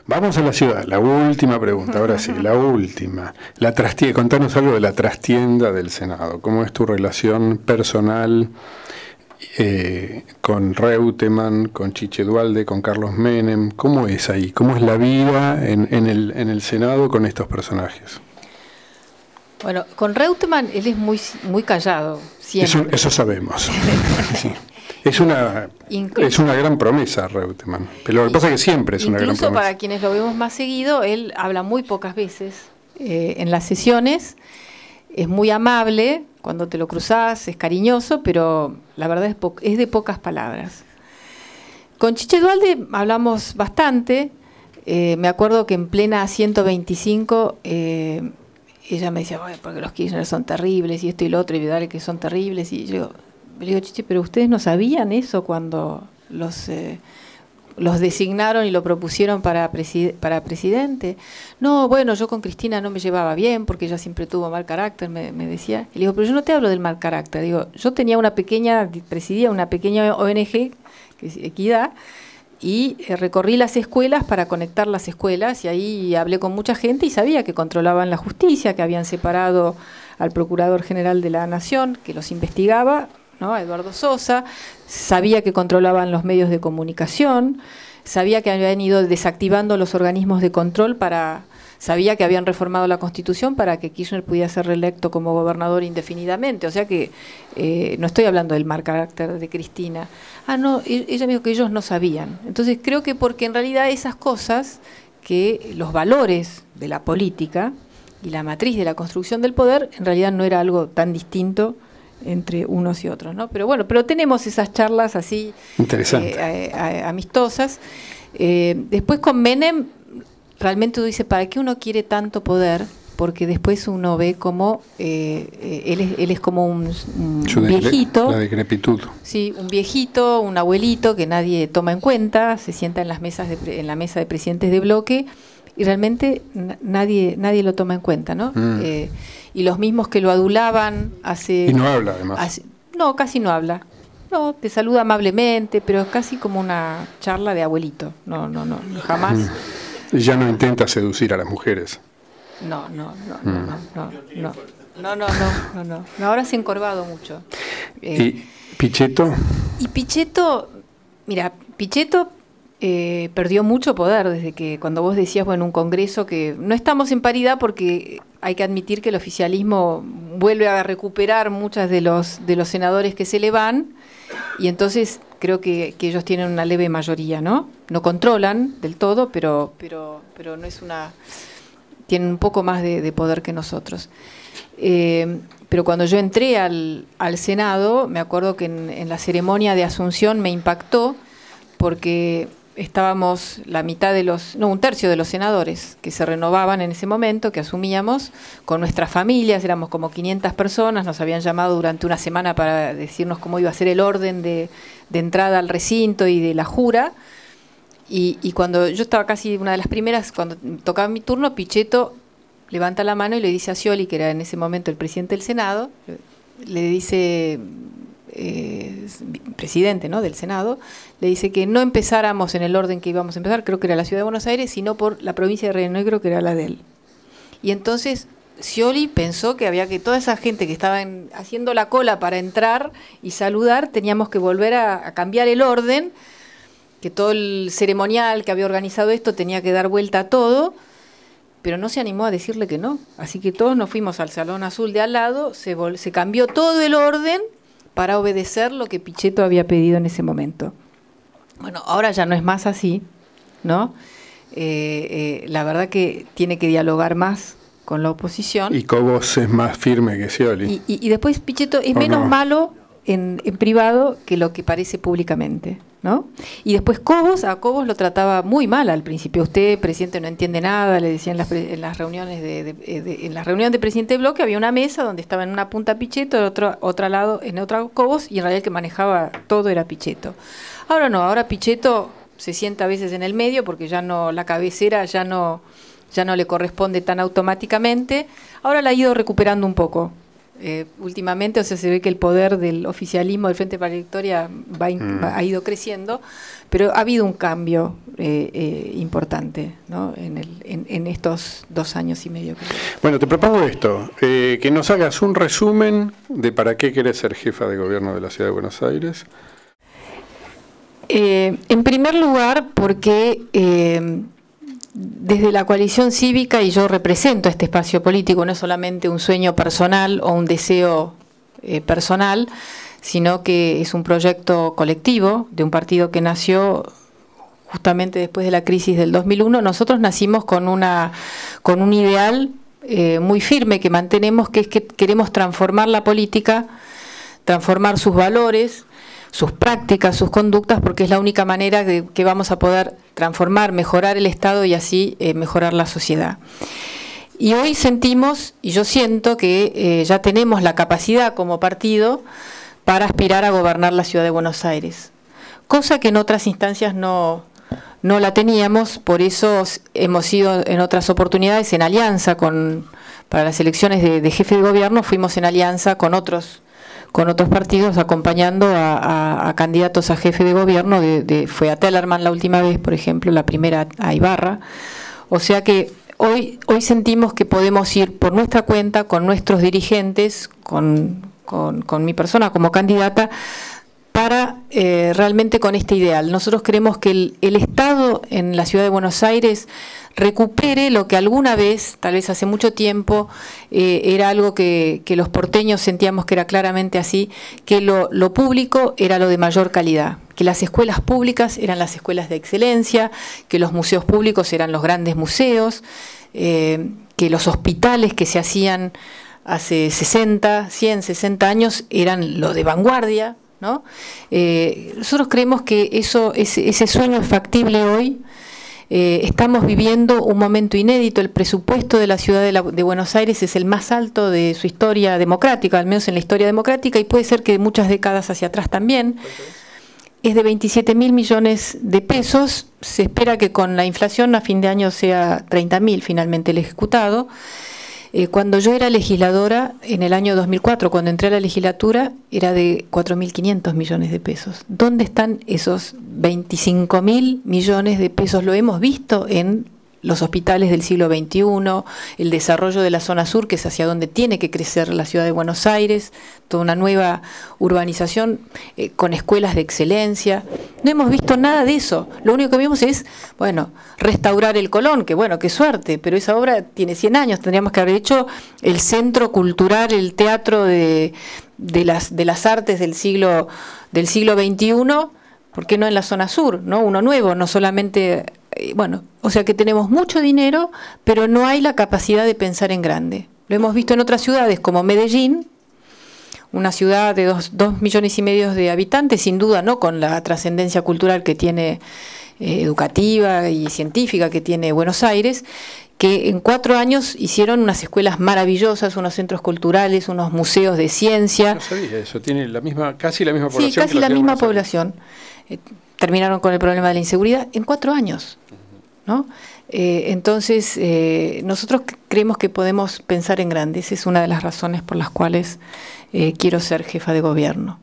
Vamos a la ciudad, la última pregunta, ahora sí, la última. Contanos algo de la trastienda del Senado. ¿Cómo es tu relación personal con Reutemann, con Chiche Duhalde, con Carlos Menem? ¿Cómo es ahí? ¿Cómo es la vida en el Senado con estos personajes? Bueno, con Reutemann él es muy callado, siempre. Eso sabemos. Sí. Es una gran promesa, Reutemann. Pero lo que pasa es que siempre es una gran promesa. Incluso para quienes lo vemos más seguido, él habla muy pocas veces en las sesiones. Es muy amable cuando te lo cruzás, es cariñoso, pero la verdad es de pocas palabras. Con Chiche Duhalde hablamos bastante. Me acuerdo que en plena 125 ella me decía, bueno, porque los Kirchner son terribles y esto y lo otro, y Vidal que son terribles. Y yo le digo, Chiche, pero ustedes no sabían eso cuando los designaron y lo propusieron para presidente. No, bueno, yo con Cristina no me llevaba bien porque ella siempre tuvo mal carácter, me decía. Y le digo, pero yo no te hablo del mal carácter. Digo, yo tenía presidía una pequeña ONG, que es Equidad, y recorrí las escuelas para conectar las escuelas, y ahí hablé con mucha gente y sabía que controlaban la justicia, que habían separado al Procurador General de la Nación, que los investigaba, ¿no? Eduardo Sosa, sabía que controlaban los medios de comunicación, sabía que habían ido desactivando los organismos de control sabía que habían reformado la Constitución para que Kirchner pudiera ser reelecto como gobernador indefinidamente. O sea que no estoy hablando del mal carácter de Cristina. Ah, no, ella me dijo que ellos no sabían. Entonces creo que porque en realidad esas cosas, que los valores de la política y la matriz de la construcción del poder, en realidad no era algo tan distinto entre unos y otros, ¿no? Pero bueno, tenemos esas charlas así amistosas. Después con Menem, realmente uno dice, ¿para qué uno quiere tanto poder? Porque después uno ve como él es como un viejito. La decrepitud. Sí, un viejito, un abuelito que nadie toma en cuenta, se sienta en la mesa de presidentes de bloque y realmente nadie lo toma en cuenta, ¿no? Y los mismos que lo adulaban hace... Y no habla, además. No, casi no habla. No, te saluda amablemente, pero es casi como una charla de abuelito. No, jamás. Ya no intenta seducir a las mujeres. No. Ahora se ha encorvado mucho. ¿Y Pichetto? Y Pichetto, mira, Pichetto perdió mucho poder desde que cuando vos decías, bueno, un congreso que no estamos en paridad porque hay que admitir que el oficialismo vuelve a recuperar muchas de los senadores que se le van y entonces creo que ellos tienen una leve mayoría, ¿no? No controlan del todo, pero no es tienen un poco más de poder que nosotros. Pero cuando yo entré al Senado, me acuerdo que en la ceremonia de Asunción me impactó porque estábamos un tercio de los senadores que se renovaban en ese momento, que asumíamos con nuestras familias, éramos como 500 personas, nos habían llamado durante una semana para decirnos cómo iba a ser el orden de entrada al recinto y de la jura, y cuando yo estaba casi una de las primeras, cuando tocaba mi turno, Pichetto levanta la mano y le dice a Scioli, que era en ese momento el presidente del Senado, le dice... presidente, ¿no?, del Senado, le dice que no empezáramos en el orden que íbamos a empezar, creo que era la ciudad de Buenos Aires, sino por la provincia de Río Negro, que era la de él. Y entonces Scioli pensó que había que toda esa gente que estaba haciendo la cola para entrar y saludar, teníamos que volver a cambiar el orden, que todo el ceremonial que había organizado esto tenía que dar vuelta a todo, pero no se animó a decirle que no. Así que todos nos fuimos al Salón Azul de al lado, se cambió todo el orden para obedecer lo que Pichetto había pedido en ese momento. Bueno, ahora ya no es más así, ¿no? La verdad que tiene que dialogar más con la oposición. Y Cobos es más firme que Scioli. Y después Pichetto es menos malo en privado que lo que parece públicamente, ¿no? Y después a Cobos lo trataba muy mal al principio. Usted, presidente, no entiende nada, le decían en las reuniones en la reunión de presidente de bloque había una mesa donde estaba en una punta Pichetto, en otro lado, en otra Cobos, y en realidad el que manejaba todo era Pichetto. Ahora no, ahora Pichetto se sienta a veces en el medio porque ya no, la cabecera ya no le corresponde tan automáticamente. Ahora la ha ido recuperando un poco. últimamente, o sea, se ve que el poder del oficialismo del Frente para la Victoria ha ido creciendo, pero ha habido un cambio importante, ¿no? en estos 2 años y medio. Bueno, te propongo esto, que nos hagas un resumen de para qué querés ser jefa de gobierno de la Ciudad de Buenos Aires. En primer lugar, porque desde la coalición cívica, y yo represento este espacio político, no es solamente un sueño personal o un deseo personal, sino que es un proyecto colectivo de un partido que nació justamente después de la crisis del 2001. Nosotros nacimos con un ideal muy firme que mantenemos, que es que queremos transformar la política, transformar sus valores, sus prácticas, sus conductas, porque es la única manera de que vamos a poder transformar, mejorar el Estado y así mejorar la sociedad. Y hoy sentimos, y yo siento que ya tenemos la capacidad como partido para aspirar a gobernar la Ciudad de Buenos Aires, cosa que en otras instancias no la teníamos. Por eso hemos ido en otras oportunidades en alianza para las elecciones de jefe de gobierno, fuimos en alianza con otros partidos acompañando a candidatos a jefe de gobierno, fue a Tellerman la última vez, por ejemplo, la primera a Ibarra. O sea que hoy sentimos que podemos ir por nuestra cuenta, con nuestros dirigentes, con mi persona como candidata, para realmente con este ideal. Nosotros queremos que el Estado en la Ciudad de Buenos Aires recupere lo que alguna vez, tal vez hace mucho tiempo, era algo que los porteños sentíamos que era claramente así, que lo público era lo de mayor calidad, que las escuelas públicas eran las escuelas de excelencia, que los museos públicos eran los grandes museos, que los hospitales que se hacían hace 100, 60 años eran lo de vanguardia, ¿no? Nosotros creemos que ese sueño es factible hoy. Estamos viviendo un momento inédito. El presupuesto de la ciudad de Buenos Aires es el más alto de su historia democrática, al menos en la historia democrática, y puede ser que de muchas décadas hacia atrás también. Es de 27.000 millones de pesos. Se espera que con la inflación a fin de año sea 30.000 finalmente el ejecutado. Cuando yo era legisladora, en el año 2004, cuando entré a la legislatura, era de 4.500 millones de pesos. ¿Dónde están esos 25.000 millones de pesos? Lo hemos visto en los hospitales del siglo XXI, el desarrollo de la zona sur, que es hacia donde tiene que crecer la Ciudad de Buenos Aires, toda una nueva urbanización con escuelas de excelencia. No hemos visto nada de eso. Lo único que vimos es, bueno, restaurar el Colón, que bueno, qué suerte, pero esa obra tiene 100 años. Tendríamos que haber hecho el centro cultural, el teatro de las artes del siglo XXI, ¿por qué no en la zona sur? ¿No? Uno nuevo, no solamente... Bueno, o sea que tenemos mucho dinero, pero no hay la capacidad de pensar en grande. Lo hemos visto en otras ciudades como Medellín, una ciudad de 2,5 millones de habitantes, sin duda no con la trascendencia cultural que tiene, educativa y científica que tiene Buenos Aires, que en 4 años hicieron unas escuelas maravillosas, unos centros culturales, unos museos de ciencia. No sabía eso, tiene casi la misma población. Sí, casi la misma población. Terminaron con el problema de la inseguridad en 4 años, ¿no? Entonces, nosotros creemos que podemos pensar en grande. Esa es una de las razones por las cuales quiero ser jefa de gobierno.